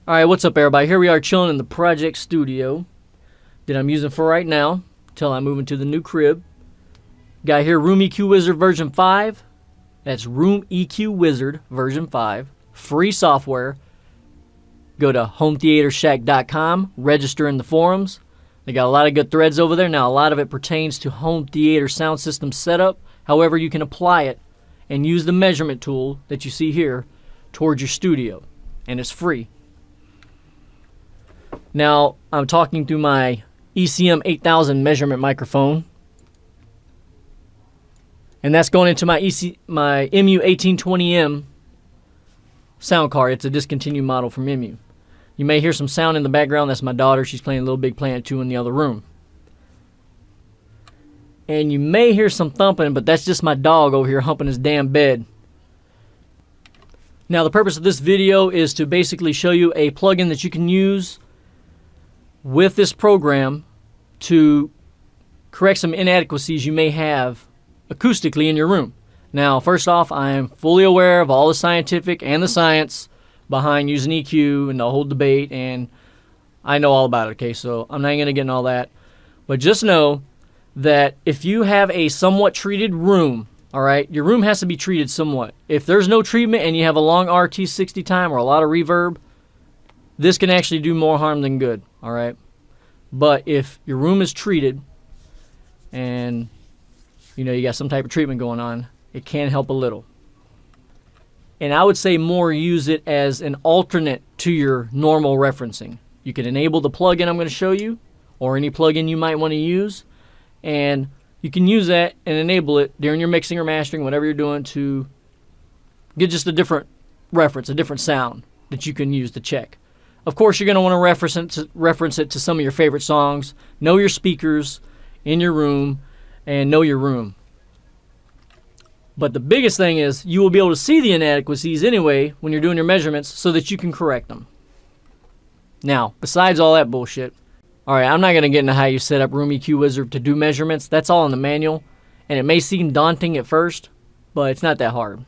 Alright, what's up everybody? Here we are chilling in the project studio that I'm using for right now until I move into the new crib. Got here Room EQ Wizard version 5. That's Room EQ Wizard version 5. Free software. Go to hometheatershack.com, register in the forums. They got a lot of good threads over there. Now a lot of it pertains to home theater sound system setup. However, you can apply it and use the measurement tool that you see here towards your studio. And it's free. Now, I'm talking through my ECM 8000 measurement microphone. And that's going into my MU1820M sound card. It's a discontinued model from MU. You may hear some sound in the background. That's my daughter. She's playing Little Big Planet 2 in the other room. And you may hear some thumping, but that's just my dog over here humping his damn bed. Now, the purpose of this video is to basically show you a plugin that you can use with this program to correct some inadequacies you may have acoustically in your room. Now, first off, I am fully aware of all the scientific and the science behind using EQ and the whole debate, and I know all about it, okay? So I'm not going to get into all that. But just know that if you have a somewhat treated room, all right, your room has to be treated somewhat. If there's no treatment and you have a long RT60 time or a lot of reverb, this can actually do more harm than good, all right? But if your room is treated and, you know, you got some type of treatment going on, it can help a little. And I would say more use it as an alternate to your normal referencing. You can enable the plugin I'm going to show you, or any plugin you might want to use, and you can use that and enable it during your mixing or mastering, whatever you're doing, to get just a different reference, a different sound that you can use to check. Of course, you're going to want to reference it to some of your favorite songs, know your speakers in your room, and know your room. But the biggest thing is you will be able to see the inadequacies anyway when you're doing your measurements so that you can correct them. Now, besides all that bullshit, alright, I'm not going to get into how you set up Room EQ Wizard to do measurements. That's all in the manual, and it may seem daunting at first, but it's not that hard.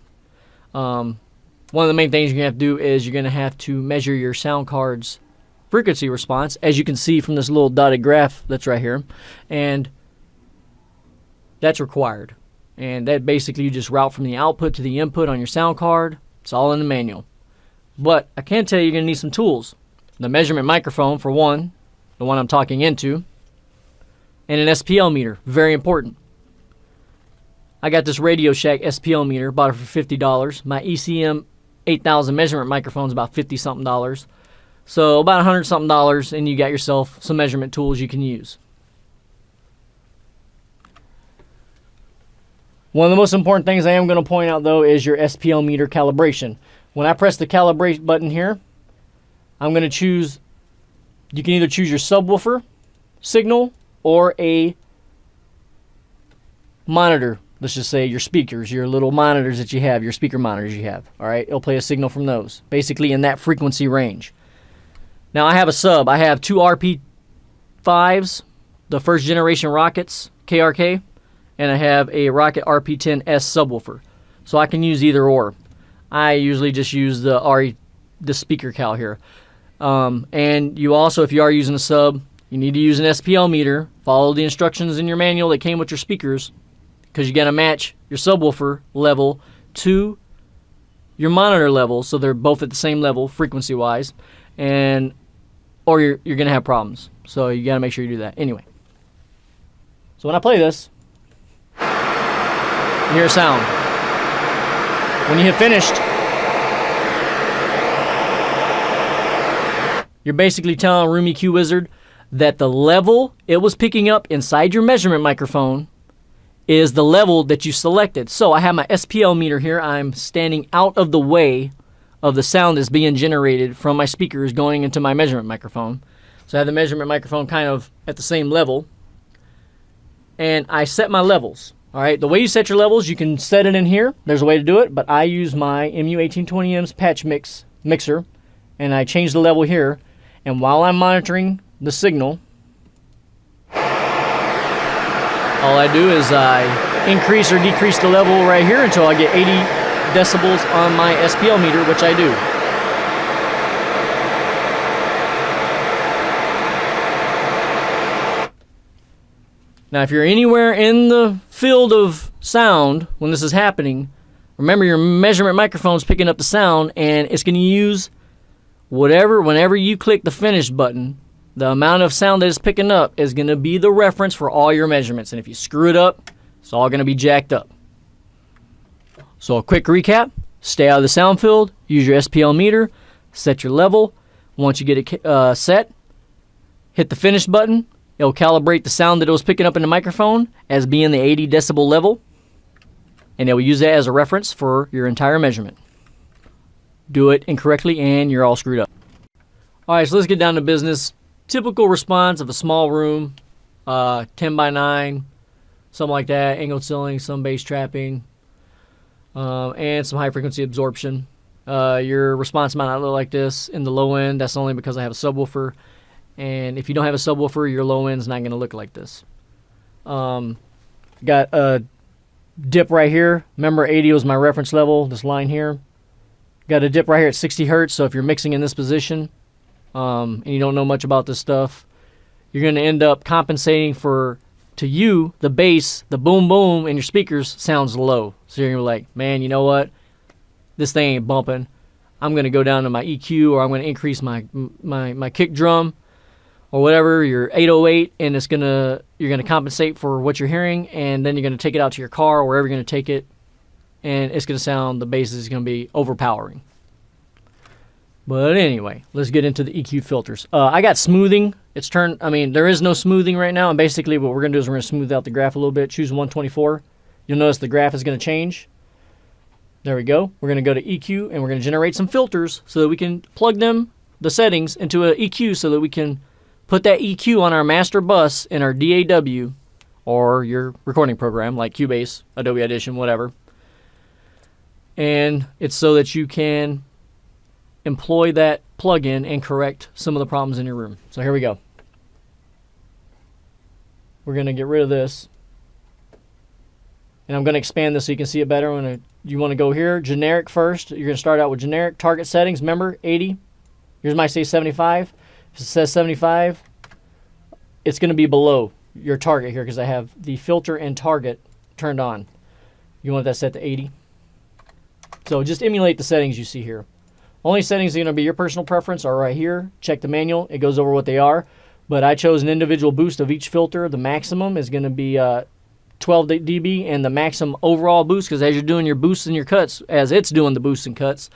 One of the main things you're going to have to do is you're going to have to measure your sound card's frequency response, as you can see from this little dotted graph that's right here, and that's required. And that basically you just route from the output to the input on your sound card. It's all in the manual. But I can tell you you're going to need some tools. The measurement microphone, for one, the one I'm talking into, and an SPL meter, very important. I got this Radio Shack SPL meter, bought it for $50. My ECM 8000 measurement microphone is about $50-something. So about $100-something, and you got yourself some measurement tools you can use. One of the most important things I am going to point out, though, is your SPL meter calibration. When I press the calibrate button here, I'm going to choose, you can either choose your subwoofer signal or a monitor. Let's just say your speakers, your little monitors that you have, your speaker monitors you have. All right, it'll play a signal from those, basically in that frequency range. Now I have a sub. I have two RP5s, the first generation Rockets, KRK, and I have a Rocket RP10S subwoofer. So I can use either or. I usually just use the speaker cal here. And you also, if you are using a sub, you need to use an SPL meter. Follow the instructions in your manual that came with your speakers, because you got to match your subwoofer level to your monitor level, so they're both at the same level frequency wise, and or you're going to have problems. So you got to make sure you do that. Anyway, so when I play this, you hear a sound. When you hit finished, you're basically telling Room EQ Wizard that the level it was picking up inside your measurement microphone is the level that you selected. So I have my SPL meter here. I'm standing out of the way of the sound that's being generated from my speakers going into my measurement microphone. So I have the measurement microphone kind of at the same level. And I set my levels. All right, the way you set your levels, you can set it in here. There's a way to do it, but I use my MU1820M's patch mixer, and I change the level here. And while I'm monitoring the signal, all I do is I increase or decrease the level right here until I get 80 decibels on my SPL meter, which I do. Now, if you're anywhere in the field of sound when this is happening, remember your measurement microphone's picking up the sound, and it's going to use whenever you click the finish button, the amount of sound that it's picking up is going to be the reference for all your measurements. And if you screw it up, it's all going to be jacked up. So a quick recap, stay out of the sound field, use your SPL meter, set your level. Once you get it set, hit the finish button. It'll calibrate the sound that it was picking up in the microphone as being the 80 decibel level, and it will use that as a reference for your entire measurement. Do it incorrectly and you're all screwed up. Alright, so let's get down to business. Typical response of a small room, 10 by 9, something like that, angled ceiling, some bass trapping, and some high frequency absorption. Your response might not look like this in the low end. That's only because I have a subwoofer. And if you don't have a subwoofer, your low end's not going to look like this. Got a dip right here. Remember, 80 was my reference level, this line here. Got a dip right here at 60 hertz. So if you're mixing in this position and you don't know much about this stuff, you're going to end up compensating for, to you, the bass, the boom boom in your speakers sounds low. So you're going to be like, man, you know what? This thing ain't bumping. I'm going to go down to my EQ, or I'm going to increase my kick drum, or whatever, your 808, and you're gonna compensate for what you're hearing, and then you're gonna take it out to your car or wherever you're gonna take it, and it's gonna sound, the bass is gonna be overpowering. But anyway, let's get into the EQ filters. I got smoothing. There is no smoothing right now, and basically what we're gonna do is we're gonna smooth out the graph a little bit. Choose 124. You'll notice the graph is gonna change. There we go. We're gonna go to EQ, and we're gonna generate some filters so that we can plug the settings into an EQ so that we can put that EQ on our master bus in our DAW or your recording program like Cubase, Adobe Audition, whatever. And it's so that you can employ that plugin and correct some of the problems in your room. So here we go. We're going to get rid of this. And I'm going to expand this so you can see it better. You want to go here, generic first. You're going to start out with generic target settings. Remember, 80. Yours might say 75. If it says 75, it's going to be below your target here because I have the filter and target turned on. You want that set to 80. So just emulate the settings you see here. Only settings that are going to be your personal preference are right here. Check the manual. It goes over what they are. But I chose an individual boost of each filter. The maximum is going to be 12 dB, and the maximum overall boost, because as you're doing your boosts and your cuts, as it's doing the boosts and cuts,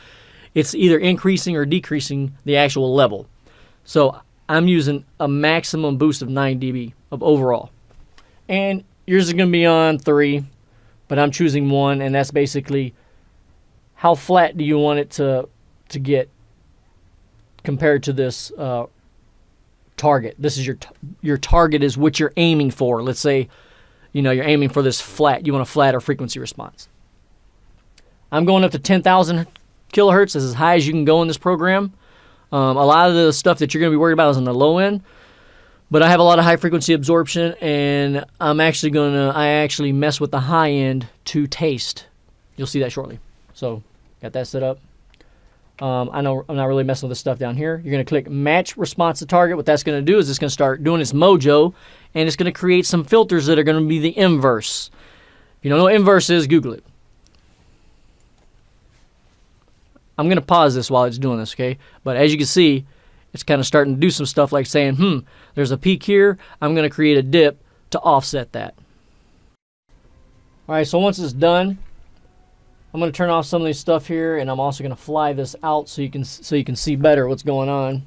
it's either increasing or decreasing the actual level. So I'm using a maximum boost of 9 dB of overall. And yours is going to be on 3, but I'm choosing 1, and that's basically how flat do you want it to get compared to this target. This is your target is what you're aiming for. Let's say, you're aiming for this flat. You want a flatter frequency response. I'm going up to 10,000 kilohertz. That's as high as you can go in this program. A lot of the stuff that you're going to be worried about is on the low end, but I have a lot of high frequency absorption, and I actually mess with the high end to taste. You'll see that shortly. So got that set up. I know I'm not really messing with this stuff down here. You're going to click match response to target. What that's going to do is it's going to start doing its mojo, and it's going to create some filters that are going to be the inverse. If you don't know what inverse is, Google it. I'm going to pause this while it's doing this, okay? But as you can see, it's kind of starting to do some stuff like saying, there's a peak here. I'm going to create a dip to offset that. All right, so once it's done, I'm going to turn off some of this stuff here, and I'm also going to fly this out so you can see better what's going on.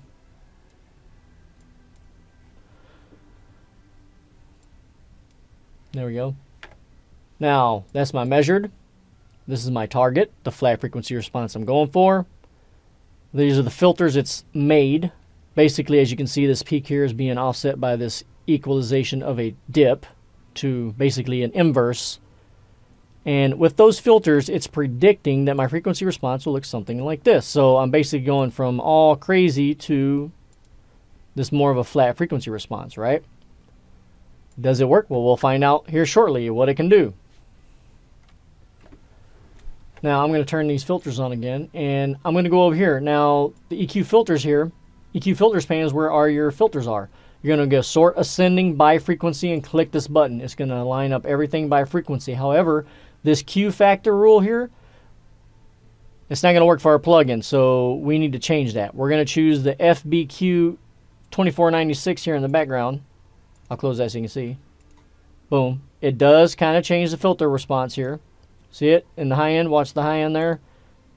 There we go. Now, that's my measured. This is my target, the flat frequency response I'm going for. These are the filters it's made. Basically, as you can see, this peak here is being offset by this equalization of a dip to basically an inverse. And with those filters, it's predicting that my frequency response will look something like this. So I'm basically going from all crazy to this more of a flat frequency response, right? Does it work? Well, we'll find out here shortly what it can do. Now I'm going to turn these filters on again, and I'm going to go over here. Now the EQ filters here, EQ filters pane is where all your filters are. You're going to go sort ascending by frequency and click this button. It's going to line up everything by frequency. However, this Q factor rule here, it's not going to work for our plugin, so we need to change that. We're going to choose the FBQ 2496 here in the background. I'll close that so you can see. Boom. It does kind of change the filter response here. See it in the high end? Watch the high end there.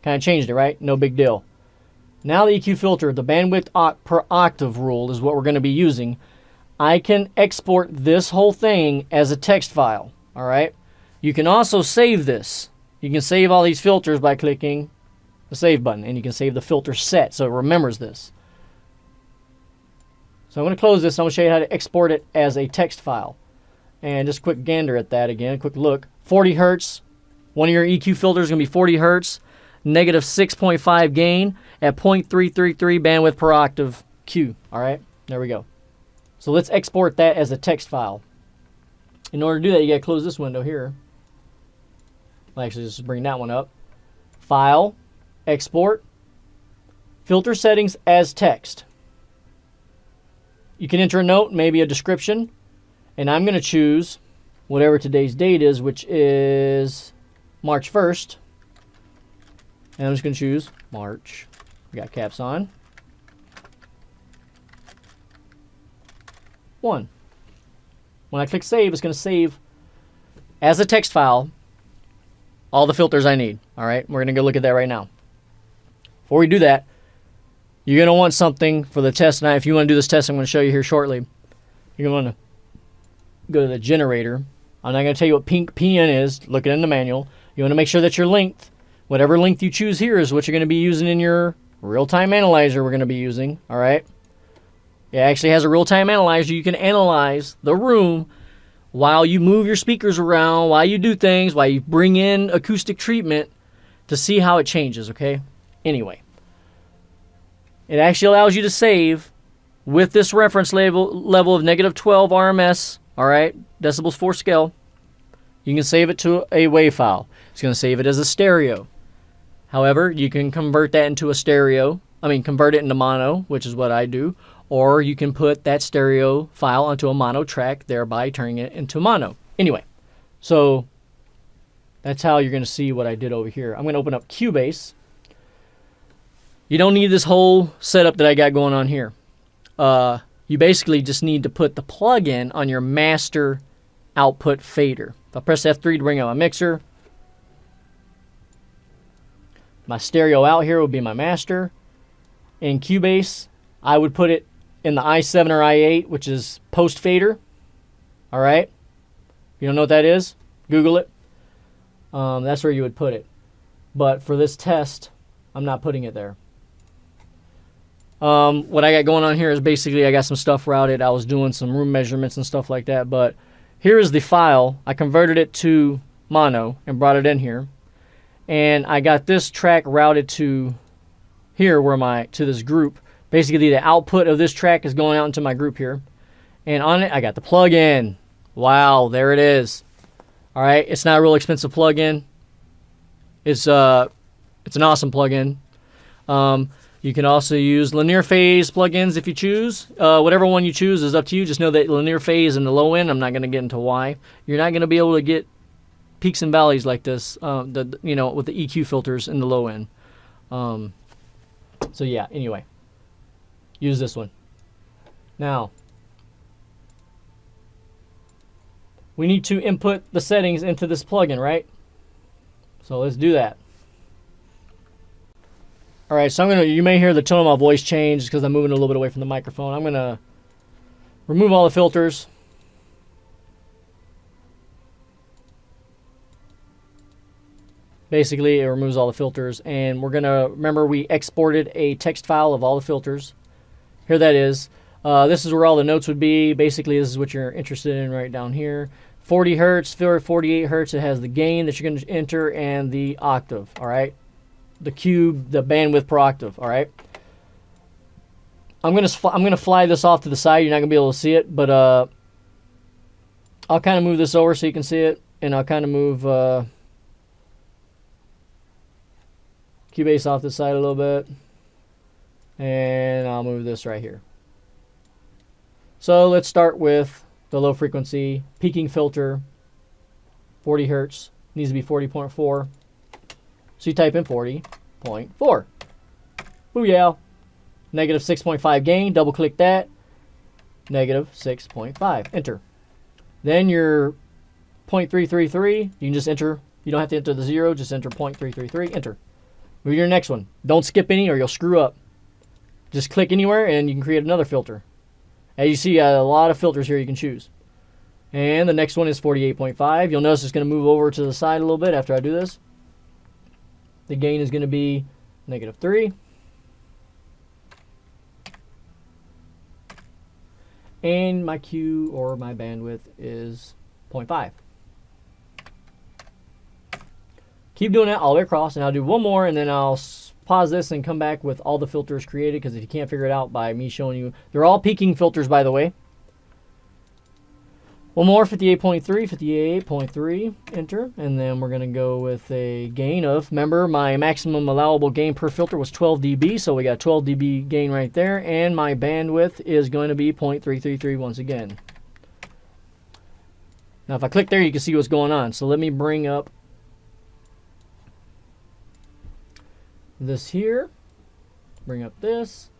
Kind of changed it, right? No big deal. Now the EQ filter, the bandwidth per octave rule is what we're going to be using. I can export this whole thing as a text file. All right. You can also save this. You can save all these filters by clicking the save button, and you can save the filter set so it remembers this. So I'm going to close this. I'm going to show you how to export it as a text file. And just a quick gander at that again, a quick look. 40 hertz. One of your EQ filters is going to be 40 hertz, negative 6.5 gain at 0.333 bandwidth per octave Q. All right, there we go. So let's export that as a text file. In order to do that, you got to close this window here. Well, actually, just bring that one up. File, export, filter settings as text. You can enter a note, maybe a description, and I'm going to choose whatever today's date is, which is March 1st. And I'm just going to choose March. We got caps on. 1. When I click save, it's going to save as a text file all the filters I need. All right, we're going to go look at that right now. Before we do that, you're going to want something for the test. Now, if you want to do this test, I'm going to show you here shortly. You're going to go to the generator. I'm not going to tell you what pink PN is. Look it in the manual. You want to make sure that your length, whatever length you choose here, is what you're going to be using in your real-time analyzer we're going to be using. All right. It actually has a real-time analyzer. You can analyze the room while you move your speakers around, while you do things, while you bring in acoustic treatment to see how it changes, okay? Anyway, it actually allows you to save with this reference level of negative 12 RMS, all right, decibels 4 scale. You can save it to a WAV file. It's going to save it as a stereo. However, you can convert that into a stereo. Convert it into mono, which is what I do. Or you can put that stereo file onto a mono track, thereby turning it into mono. Anyway, so that's how you're going to see what I did over here. I'm going to open up Cubase. You don't need this whole setup that I got going on here. You basically just need to put the plug-in on your master output fader. If I press F3 to bring out my mixer, my stereo out here will be my master. In Cubase, I would put it in the i7 or i8, which is post fader. All right. You don't know what that is? Google it. That's where you would put it. But for this test, I'm not putting it there. What I got going on here is basically I got some stuff routed. I was doing some room measurements and stuff like that. But here is the file. I converted it to mono and brought it in here. And I got this track routed to here to this group. Basically, the output of this track is going out into my group here. And on it, I got the plug-in. Wow, there it is. All right, it's not a real expensive plug-in. It's an awesome plug-in. You can also use linear phase plugins if you choose. Whatever one you choose is up to you. Just know that linear phase in the low end, I'm not going to get into why. You're not going to be able to get peaks and valleys like this, with the EQ filters in the low end. So yeah, anyway. Use this one. Now, we need to input the settings into this plugin, right? So let's do that. All right, so you may hear the tone of my voice change because I'm moving a little bit away from the microphone. I'm going to remove all the filters. Basically, it removes all the filters, and we're going to, remember we exported a text file of all the filters. Here that is. This is where all the notes would be. Basically, this is what you're interested in right down here. 40 hertz, 48 hertz. It has the gain that you're going to enter and the octave. All right, the cube, the bandwidth per octave. All right. I'm gonna fly this off to the side. You're not gonna be able to see it, but I'll kind of move this over so you can see it, and I'll kind of move Cubase off the side a little bit. And I'll move this right here. So let's start with the low frequency peaking filter, 40 hertz, needs to be 40.4. So you type in 40.4. Booyah. Negative 6.5 gain, double click that. Negative 6.5, enter. Then your 0.333, you can just enter. You don't have to enter the 0, just enter 0.333, enter. Move to your next one. Don't skip any or you'll screw up. Just click anywhere and you can create another filter. As you see, a lot of filters here you can choose. And the next one is 48.5. You'll notice it's going to move over to the side a little bit after I do this. The gain is going to be negative 3. And my Q or my bandwidth is 0.5. Keep doing that all the way across, and I'll do one more, and then I'll pause this and come back with all the filters created, because if you can't figure it out by me showing you, they're all peaking filters, by the way. One more, 58.3, 58.3, enter, and then we're going to go with a gain of, remember, my maximum allowable gain per filter was 12 dB, so we got 12 dB gain right there, and my bandwidth is going to be 0.333 once again. Now, if I click there, you can see what's going on. So let me bring up this here, bring up this,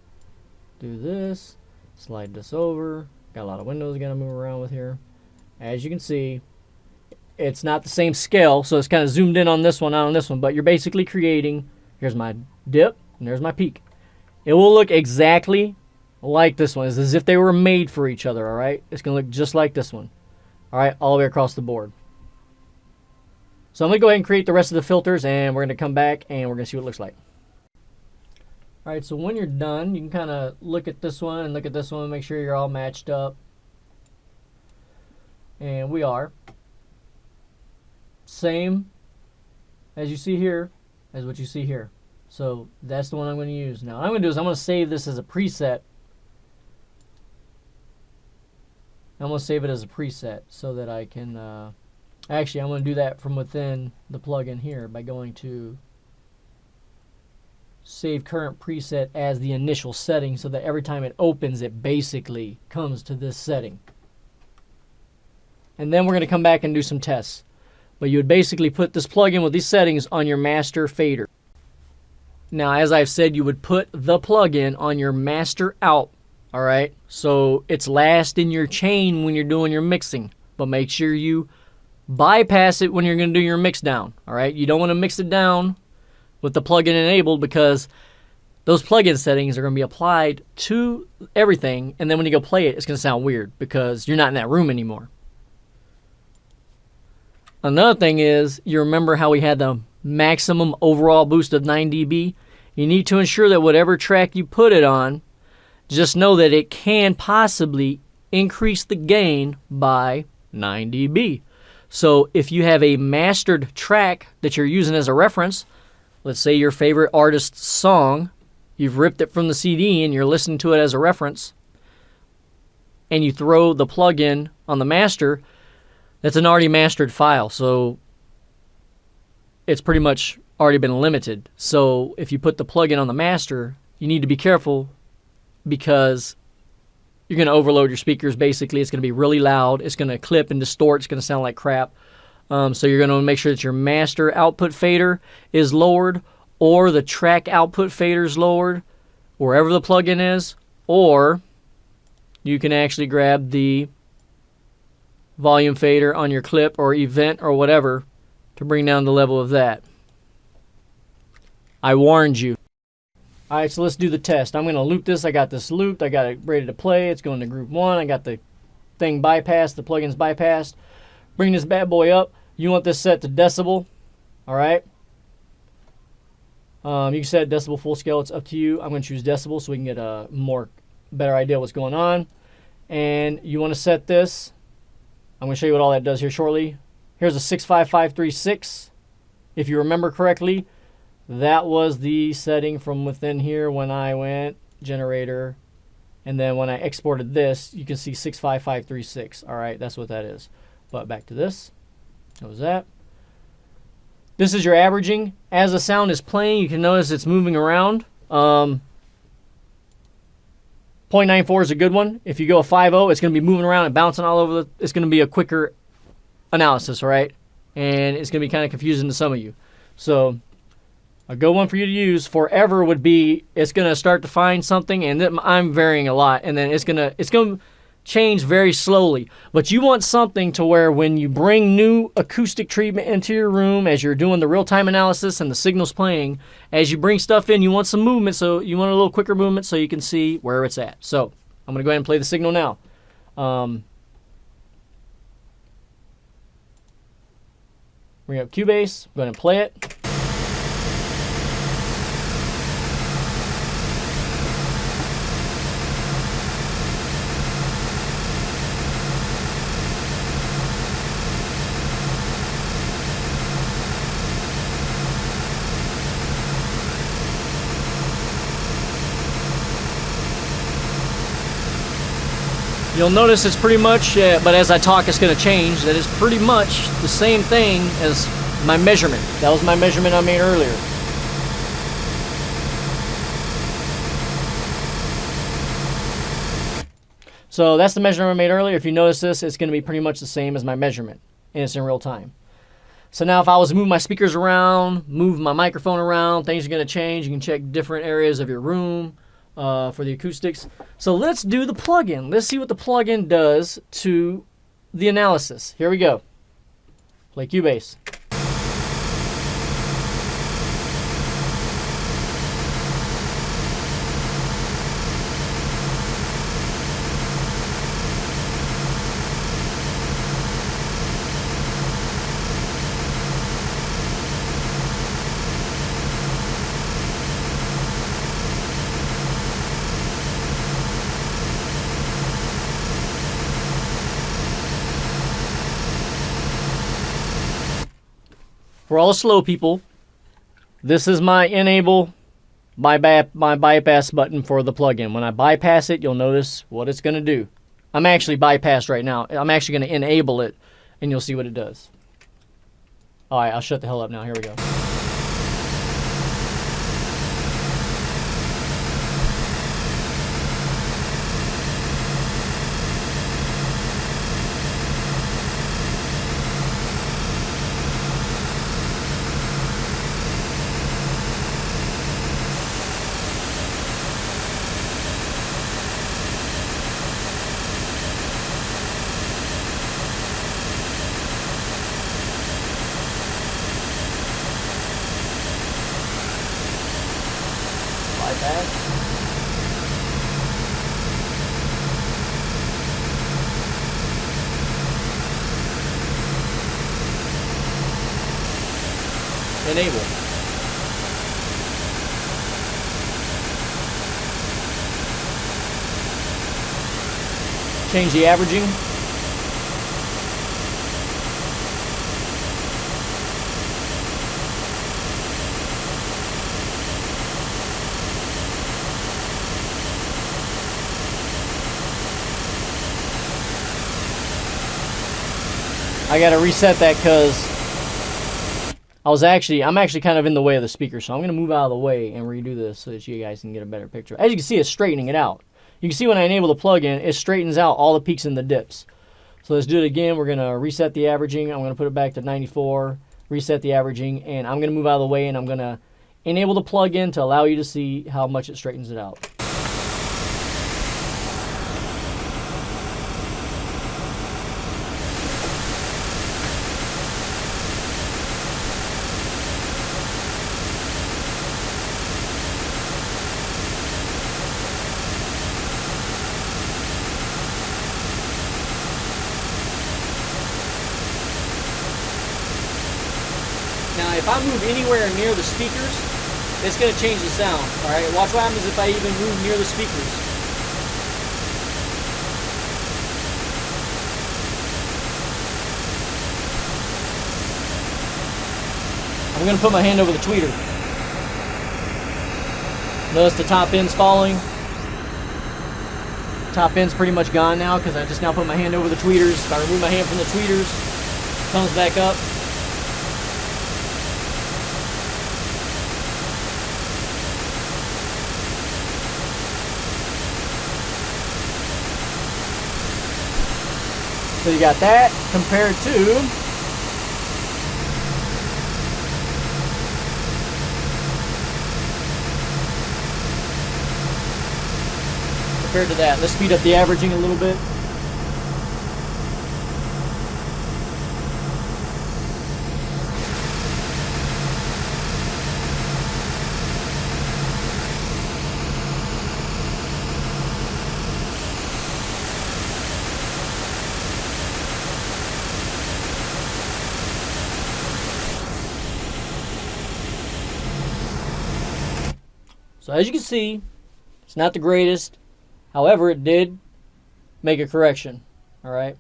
do this, slide this over. Got a lot of windows I got to move around with here. As you can see, it's not the same scale, so it's kind of zoomed in on this one, not on this one, but you're basically creating, here's my dip, and there's my peak. It will look exactly like this one. It's as if they were made for each other, all right? It's going to look just like this one, all right, all the way across the board. So I'm going to go ahead and create the rest of the filters, and we're going to come back, and we're going to see what it looks like. All right, so when you're done, you can kind of look at this one and look at this one and make sure you're all matched up. And we are. Same as you see here as what you see here. So that's the one I'm going to use. Now what I'm going to do is I'm going to save this as a preset. I'm going to save it as a preset so that I can, actually I'm going to do that from within the plugin here by going to save current preset as the initial setting, so that every time it opens it basically comes to this setting. And then we're going to come back and do some tests. But you would basically put this plugin with these settings on your master fader. Now, as I've said, you would put the plugin on your master out. Alright, so it's last in your chain when you're doing your mixing. But make sure you bypass it when you're going to do your mix down. Alright, you don't want to mix it down with the plugin enabled, because those plugin settings are going to be applied to everything. And then when you go play it, it's going to sound weird because you're not in that room anymore. Another thing is, you remember how we had the maximum overall boost of 9 dB? You need to ensure that whatever track you put it on, just know that it can possibly increase the gain by 9 dB. So if you have a mastered track that you're using as a reference, let's say your favorite artist's song, you've ripped it from the CD and you're listening to it as a reference, and you throw the plugin on the master, that's an already mastered file, so it's pretty much already been limited. So if you put the plugin on the master, you need to be careful, because you're going to overload your speakers. Basically, it's going to be really loud. It's going to clip and distort. It's going to sound like crap. So you're going to make sure that your master output fader is lowered, or the track output fader is lowered, wherever the plugin is, or you can actually grab the volume fader on your clip or event or whatever to bring down the level of that. I warned you. Alright, so let's do the test. I'm going to loop this. I got this looped. I got it ready to play. It's going to group 1. I got the thing bypassed. The plugin's bypassed. Bring this bad boy up. You want this set to decibel. Alright. You can set decibel full scale. It's up to you. I'm going to choose decibel so we can get a better idea of what's going on. And you want to set this. I'm going to show you what all that does here shortly. Here's a 65536. If you remember correctly, that was the setting from within here when I went generator. And then when I exported this, you can see 65536. All right, that's what that is. But back to this. That was that. This is your averaging. As the sound is playing, you can notice it's moving around. .94 is a good one. If you go a 5.0, it's going to be moving around and bouncing all over. It's going to be a quicker analysis, all right? And it's going to be kind of confusing to some of you. So a good one for you to use forever would be, it's going to start to find something, and I'm varying a lot, and then it's going to change very slowly. But you want something to where when you bring new acoustic treatment into your room, as you're doing the real-time analysis and the signal's playing, as you bring stuff in, you want some movement, so you want a little quicker movement so you can see where it's at. So I'm going to go ahead and play the signal now. Bring up Cubase, I'm going to play it. You'll notice it's pretty much, but as I talk it's going to change, that it's pretty much the same thing as my measurement. That was my measurement I made earlier. So that's the measurement I made earlier. If you notice this, it's going to be pretty much the same as my measurement, and it's in real time. So now if I was to move my speakers around, move my microphone around, things are going to change. You can check different areas of your room. For the acoustics. So let's do the plugin. Let's see what the plugin does to the analysis. Here we go. Play Cubase. For all the slow people, this is my enable, my bypass button for the plugin. When I bypass it, you'll notice what it's going to do. I'm actually bypassed right now. I'm actually going to enable it, and you'll see what it does. All right, I'll shut the hell up now. Here we go. Enable. Change the averaging. I gotta reset that because I'm actually kind of in the way of the speaker, so I'm going to move out of the way and redo this so that you guys can get a better picture. As you can see, it's straightening it out. You can see when I enable the plugin, it straightens out all the peaks and the dips. So let's do it again. We're going to reset the averaging. I'm going to put it back to 94, reset the averaging, and I'm going to move out of the way, and I'm going to enable the plugin to allow you to see how much it straightens it out. Now, if I move anywhere near the speakers, it's going to change the sound. All right, watch what happens if I even move near the speakers. I'm going to put my hand over the tweeter. Notice the top end's falling. Top end's pretty much gone now because I just now put my hand over the tweeters. If I remove my hand from the tweeters, it comes back up. So you got that compared to that. Let's speed up the averaging a little bit. So as you can see, it's not the greatest. However, it did make a correction. All right.